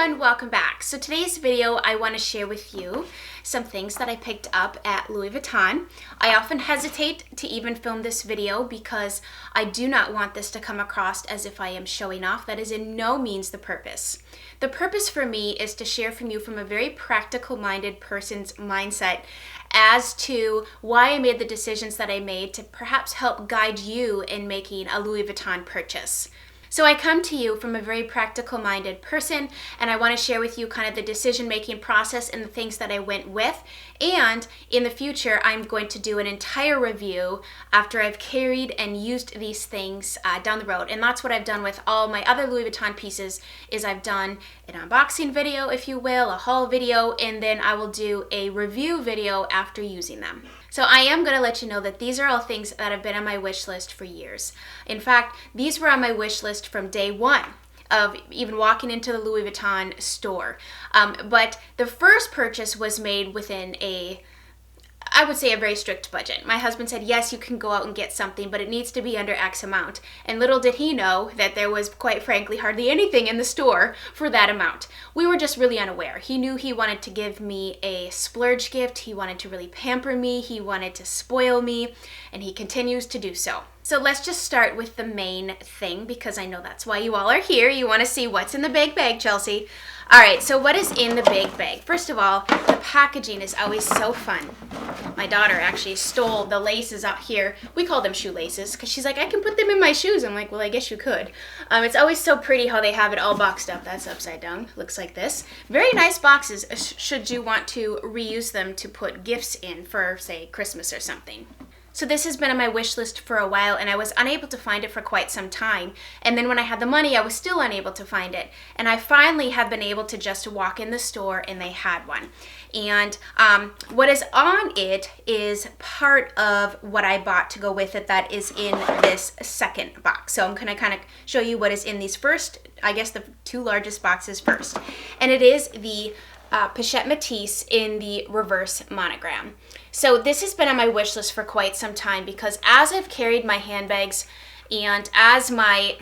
everyone, welcome back. So today's video I want to share with you some things that I picked up at Louis Vuitton. I often hesitate to even film this video because I do not want this to come across as if I am showing off. That is in no means the purpose. The purpose for me is to share from you from a very practical minded person's mindset as to why I made the decisions that I made to perhaps help guide you in making a Louis Vuitton purchase. So I come to you from a very practical minded person, and I want to share with you kind of the decision making process and the things that I went with. And in the future, I'm going to do an entire review after I've carried and used these things down the road. And that's what I've done with all my other Louis Vuitton pieces, is I've done an unboxing video, if you will, a haul video, and then I will do a review video after using them. So I am going to let you know that these are all things that have been on my wish list for years. In fact, these were on my wish list from day one of even walking into the Louis Vuitton store. But the first purchase was made within I would say a very strict budget. My husband said, yes, you can go out and get something, but it needs to be under X amount. And little did he know that there was, quite frankly, hardly anything in the store for that amount. We were just really unaware. He knew he wanted to give me a splurge gift. He wanted to really pamper me. He wanted to spoil me, and he continues to do so. So let's just start with the main thing, because I know that's why you all are here. You want to see what's in the big bag, Chelsea. All right, so what is in the big bag? First of all, the packaging is always so fun. My daughter actually stole the laces out here. We call them shoelaces because she's like, I can put them in my shoes. I'm like, well, I guess you could. It's always so pretty how they have it all boxed up. That's upside down. Looks like this. Very nice boxes should you want to reuse them to put gifts in for, say, Christmas or something. So this has been on my wish list for a while, and I was unable to find it for quite some time. And then when I had the money, I was still unable to find it. And I finally have been able to just walk in the store, and they had one. And what is on it is part of what I bought to go with it that is in this second box. So I'm going to kind of show you what is in these first, I guess the two largest boxes first. And it is the Pochette Métis in the reverse monogram. So this has been on my wish list for quite some time, because as I've carried my handbags and as my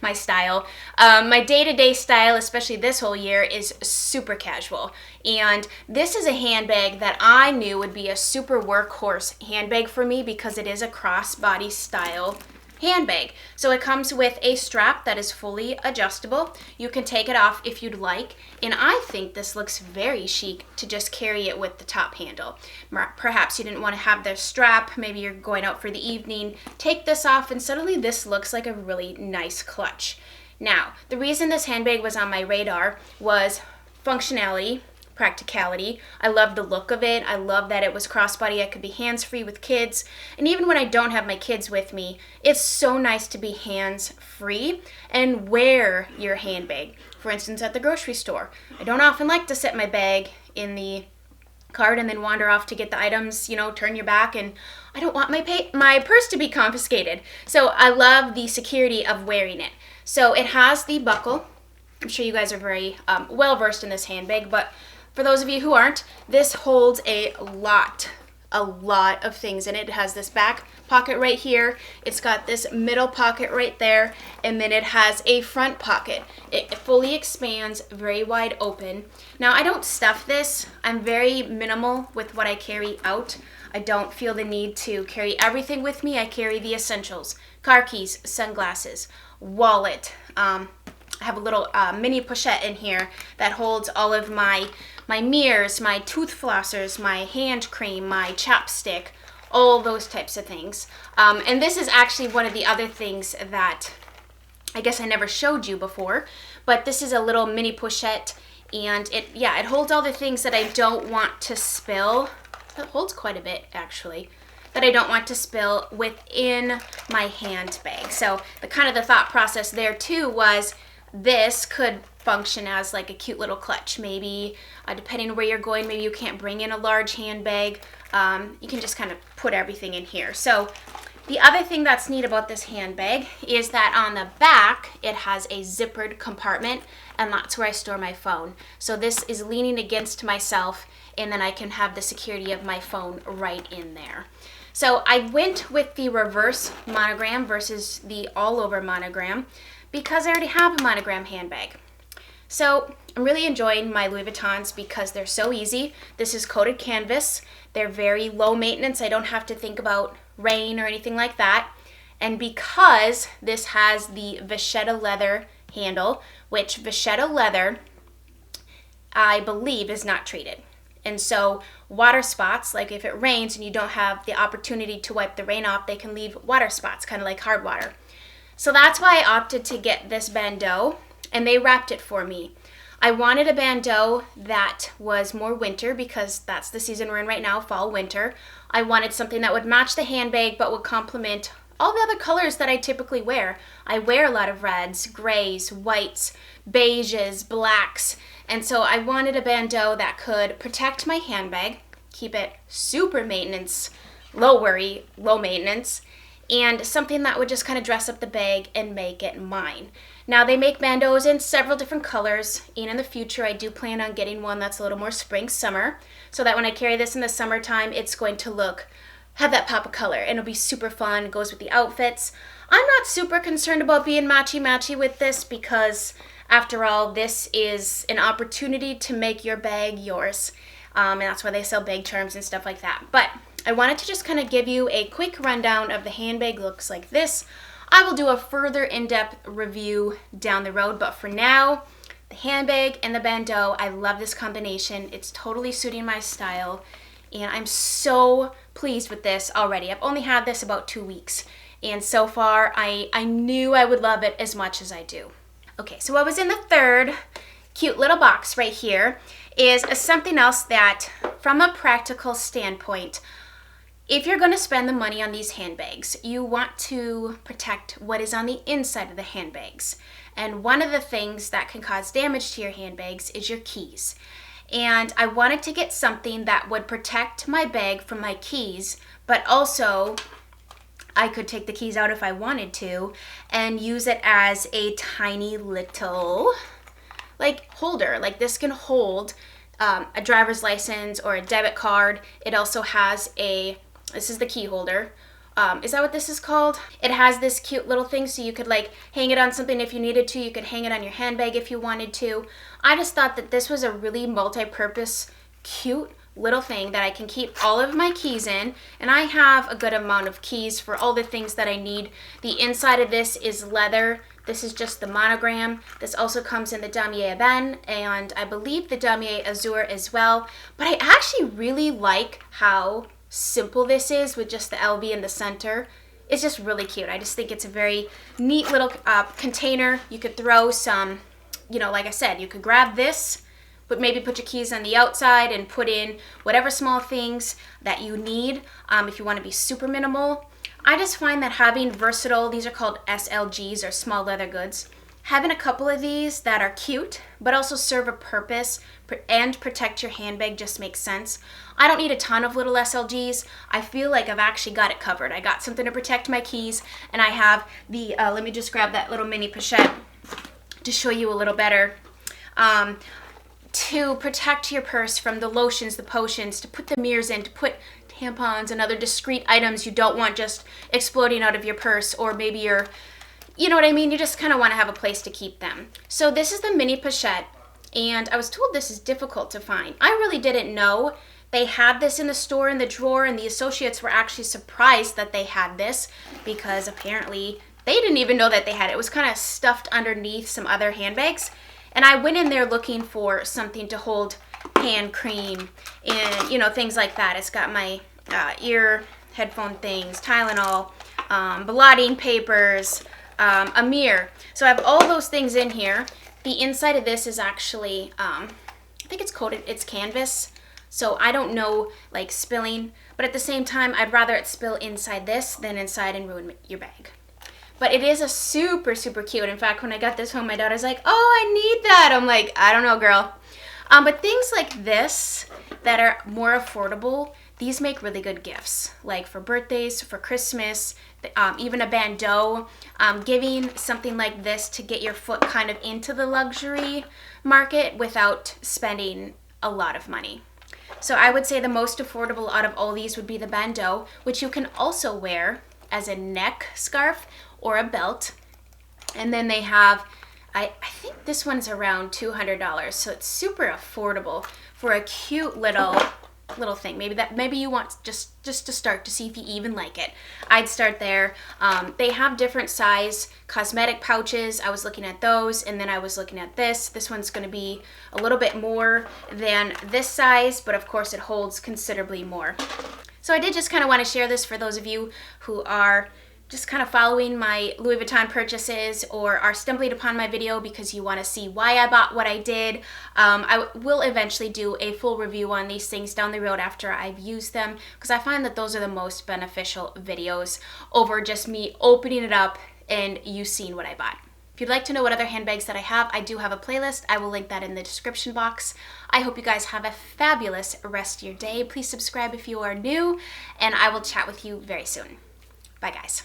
my style, my day-to-day style, especially this whole year, is super casual. And this is a handbag that I knew would be a super workhorse handbag for me because it is a crossbody style handbag. So it comes with a strap that is fully adjustable. You can take it off if you'd like, and I think this looks very chic to just carry it with the top handle. Perhaps you didn't want to have the strap, maybe you're going out for the evening, take this off and suddenly this looks like a really nice clutch. Now, the reason this handbag was on my radar was functionality, practicality. I love the look of it. I love that it was crossbody. I could be hands-free with kids. And even when I don't have my kids with me, it's so nice to be hands-free and wear your handbag. For instance, at the grocery store, I don't often like to set my bag in the cart and then wander off to get the items, turn your back, and I don't want my purse to be confiscated. So I love the security of wearing it. So it has the buckle. I'm sure you guys are very well-versed in this handbag, but for those of you who aren't, this holds a lot of things in it. It has this back pocket right here. It's got this middle pocket right there, and then it has a front pocket. It fully expands, very wide open. Now, I don't stuff this. I'm very minimal with what I carry out. I don't feel the need to carry everything with me. I carry the essentials: car keys, sunglasses, wallet. I have a little mini pochette in here that holds all of my mirrors, my tooth flossers, my hand cream, my chapstick, all those types of things. And this is actually one of the other things that I guess I never showed you before, but this is a little mini pochette, and it holds all the things that I don't want to spill. It holds quite a bit, actually, that I don't want to spill within my handbag. So the thought process there too was, this could function as like a cute little clutch. Maybe depending on where you're going, maybe you can't bring in a large handbag. You can just kind of put everything in here. So the other thing that's neat about this handbag is that on the back, it has a zippered compartment, and that's where I store my phone. So this is leaning against myself, and then I can have the security of my phone right in there. So I went with the reverse monogram versus the all-over monogram because I already have a monogram handbag. So I'm really enjoying my Louis Vuittons because they're so easy. This is coated canvas. They're very low maintenance. I don't have to think about rain or anything like that. And because this has the vachetta leather handle, which vachetta leather, I believe, is not treated. And so water spots, like if it rains and you don't have the opportunity to wipe the rain off, they can leave water spots, kind of like hard water. So that's why I opted to get this bandeau, and they wrapped it for me. I wanted a bandeau that was more winter because that's the season we're in right now, fall, winter. I wanted something that would match the handbag but would complement all the other colors that I typically wear. I wear a lot of reds, grays, whites, beiges, blacks, and so I wanted a bandeau that could protect my handbag, keep it super maintenance, low worry, low maintenance, and something that would just kind of dress up the bag and make it mine. Now, they make bandeaus in several different colors, and in the future I do plan on getting one that's a little more spring, summer, so that when I carry this in the summertime, it's going to have that pop of color, and it'll be super fun. It goes with the outfits. I'm not super concerned about being matchy-matchy with this because, after all, this is an opportunity to make your bag yours, and that's why they sell bag charms and stuff like that. But I wanted to just kind of give you a quick rundown of the handbag. Looks like this. I will do a further in-depth review down the road, but for now, the handbag and the bandeau, I love this combination. It's totally suiting my style, and I'm so pleased with this already. I've only had this about 2 weeks, and so far, I knew I would love it as much as I do. Okay, so what was in the third cute little box right here is something else that, from a practical standpoint, if you're going to spend the money on these handbags, you want to protect what is on the inside of the handbags. And one of the things that can cause damage to your handbags is your keys. And I wanted to get something that would protect my bag from my keys, but also I could take the keys out if I wanted to and use it as a tiny little holder. Like this can hold a driver's license or a debit card. It also has this is the key holder. Is that what this is called? It has this cute little thing so you could hang it on something if you needed to. You could hang it on your handbag if you wanted to. I just thought that this was a really multi-purpose, cute little thing that I can keep all of my keys in, and I have a good amount of keys for all the things that I need. The inside of this is leather. This is just the Monogram. This also comes in the damier ebene, and I believe the damier azur as well. But I actually really like how simple this is with just the LV in the center. It's just really cute. I just think it's a very neat little container. You could throw some, like I said, you could grab this, but maybe put your keys on the outside and put in whatever small things that you need if you want to be super minimal. I just find that having versatile, these are called SLGs or small leather goods, having a couple of these that are cute but also serve a purpose and protect your handbag just makes sense. I don't need a ton of little SLGs. I feel like I've actually got it covered. I got something to protect my keys, and I have the, let me just grab that little mini pochette to show you a little better. To protect your purse from the lotions, the potions, to put the mirrors in, to put tampons and other discreet items you don't want just exploding out of your purse, or maybe you know what I mean? You just kind of want to have a place to keep them. So this is the mini pochette, and I was told this is difficult to find. I really didn't know they had this in the store in the drawer, and the associates were actually surprised that they had this because apparently they didn't even know that they had it. It was kind of stuffed underneath some other handbags, and I went in there looking for something to hold hand cream and things like that. It's got my ear headphone things, Tylenol, blotting papers, a mirror. So I have all those things in here. The inside of this is actually, I think it's coated, it's canvas. So I don't know, spilling, but at the same time, I'd rather it spill inside this than inside and ruin your bag. But it is a super, super cute. In fact, when I got this home, my daughter's like, oh, I need that. I'm like, I don't know, girl. But things like this that are more affordable, these make really good gifts, like for birthdays, for Christmas, even a bandeau. Giving something like this to get your foot kind of into the luxury market without spending a lot of money. So I would say the most affordable out of all these would be the bandeau, which you can also wear as a neck scarf or a belt. And then they have I think this one's around $200, so it's super affordable for a cute little thing. Maybe you want just to start to see if you even like it. I'd start there. They have different size cosmetic pouches. I was looking at those, and then I was looking at this. This one's going to be a little bit more than this size, but of course it holds considerably more. So I did just kind of want to share this for those of you who are just kind of following my Louis Vuitton purchases or are stumbling upon my video because you want to see why I bought what I did. I will eventually do a full review on these things down the road after I've used them, because I find that those are the most beneficial videos over just me opening it up and you seeing what I bought. If you'd like to know what other handbags that I have, I do have a playlist. I will link that in the description box. I hope you guys have a fabulous rest of your day. Please subscribe if you are new, and I will chat with you very soon. Bye, guys.